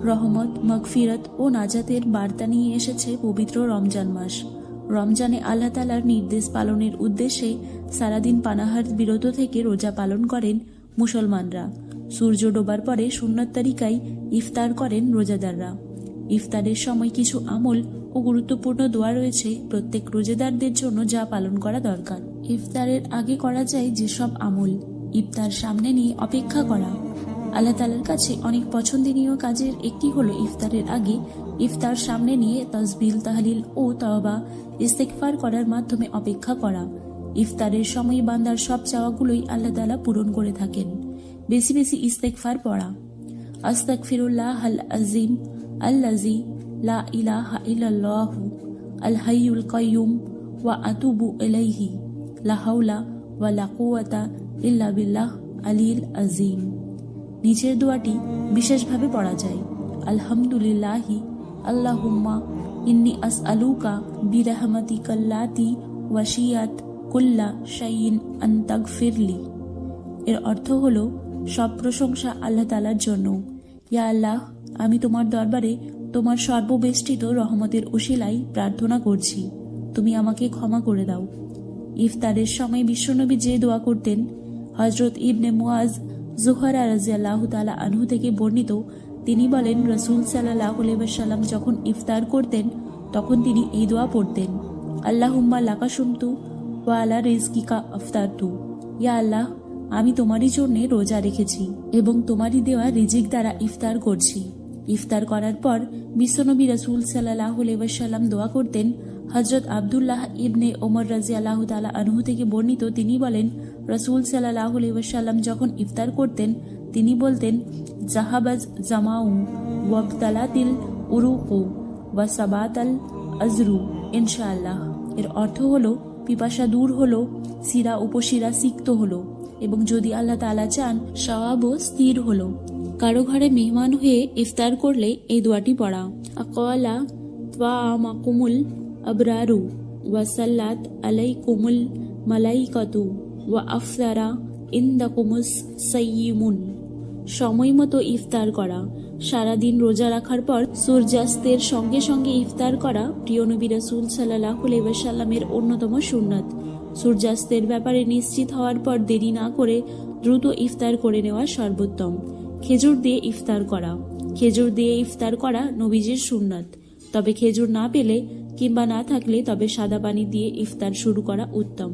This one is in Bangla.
রহমত, মাগফিরাত ও নাজাতের বার্তা নিয়ে এসেছে পবিত্র রমজান মাস। রমজানে আল্লাহ তাআলার নির্দেশ পালনের উদ্দেশ্যে সারাদিন পানাহার বিরত থেকে রোজা পালন করেন মুসলমানরা। সূর্য ডোবার পরে সুন্নত তরিকায় ইফতার করেন রোজাদাররা। ইফতারের সময় কিছু আমল ও গুরুত্বপূর্ণ দোয়া রয়েছে প্রত্যেক রোজাদারদের জন্য, যা পালন করা দরকার। ইফতারের আগে করা যায় যেসব আমল: ইফতার সামনে নিয়ে অপেক্ষা করা। আল্লাহ তাআলার কাছে অনেক পছন্দনীয় কাজের একটি হলো ইফতারের আগে ইফতার সামনে নিয়ে তাসবিহ, তাহলিল ও তওবা ইস্তেগফার করার মাধ্যমে অপেক্ষা করা। ইফতারের সময় বান্দার সব চাওয়াগুলোই আল্লাহ তাআলা পূরণ করে থাকেন। বেশি বেশি ইস্তেগফার পড়া। আস্তাগফিরুল্লাহাল আযীম আল্লাযী লা ইলাহা ইল্লাল্লাহু আল হাইয়ুল কাইয়্যুম ওয়া আতুবু ইলাইহি লা হাওলা ওয়া লা কুওয়াতা ইল্লা বিল্লাহ আলিল আযীম। নিচের দোয়াটি বিশেষভাবে পড়া যায়: আলহামদুলিল্লাহি আল্লাহুম্মা ইন্নী আসআলুকা বিরহমাতিকাল্লাতি ওয়াসিয়াত কুল্লা শাইইন আন তাগফিরলি। এর অর্থ হলো, সব প্রশংসা আল্লাহ তাআলার জন্য। ইয়া আল্লাহ, আমি তোমার দরবারে তোমার সর্ববেষ্টিত রহমতের উশিলায় প্রার্থনা করছি, তুমি আমাকে ক্ষমা করে দাও। ইফতারের সময় বিশ্বনবী যে দোয়া করতেন, হযরত ইবনে মুআজ জুহরা রাদিয়াল্লাহু তাআলা আনহু থেকে বর্ণিত, তিনি বলেন, রাসূল সাল্লাল্লাহু আলাইহি ওয়াসাল্লাম যখন ইফতার করতেন তখন তিনি এই দোয়া পড়তেন: আল্লাহুম্মা লাকা সুমতু ওয়া আলা রিজকিকা আফতারতু। ইয়া আল্লাহ, আমি তোমারই জন্য রোজা রেখেছি এবং তোমারই দেওয়া রিজিক দ্বারা ইফতার করছি। ইফতার করার পর বিশ্বনবী রাসূল সাল্লাল্লাহু আলাইহি ওয়াসাল্লাম দোয়া করতেন। হযরত আব্দুল্লাহ ইবনে ওমর রাদিয়াল্লাহু তাআলা আনহু থেকে বর্ণিত, তিনি বলেন, রাসূল সাল্লাল্লাহু আলাইহি ওয়াসাল্লাম যখন ইফতার করতেন তিনি বলতেন, জাহাবাজ জামাউ ওয়াবতালাতিল উরুকু ওয়া সাবাতাল আজরু ইনশাআল্লাহ। এর অর্থ হলো, পিপাসা দূর হলো, শিরা উপশিরা সিক্ত হলো এবং যদি আল্লাহ তাআলা চান সওয়াবও স্থির হলো। কারো ঘরে মেহমান হয়ে ইফতার করলে এই দোয়াটি পড়া: আকালা তাআমাকুমুল আবরারু ওয়া সাল্লাত আলাইকুমুল মালাইকাতু ওয়া আফতারা ইনদাকুমুস সাইয়িমুন। সময় মতো ইফতার করা। সারাদিন রোজা রাখার পর সূর্যাস্তের সঙ্গে সঙ্গে ইফতার করা প্রিয় নবী রাসূল সাল্লাল্লাহু আলাইহি ওয়াসাল্লামের অন্যতম সুন্নাত। সূর্যাস্তের ব্যাপারে নিশ্চিত হওয়ার পর দেরি না করে দ্রুত ইফতার করে নেওয়া সর্বোত্তম। খেজুর দিয়ে ইফতার করা। খেজুর দিয়ে ইফতার করা নবীজির সুন্নাত। তবে খেজুর না পেলে কিংবা না থাকলে তবে সাদা পানি দিয়ে ইফতার শুরু করা উত্তম।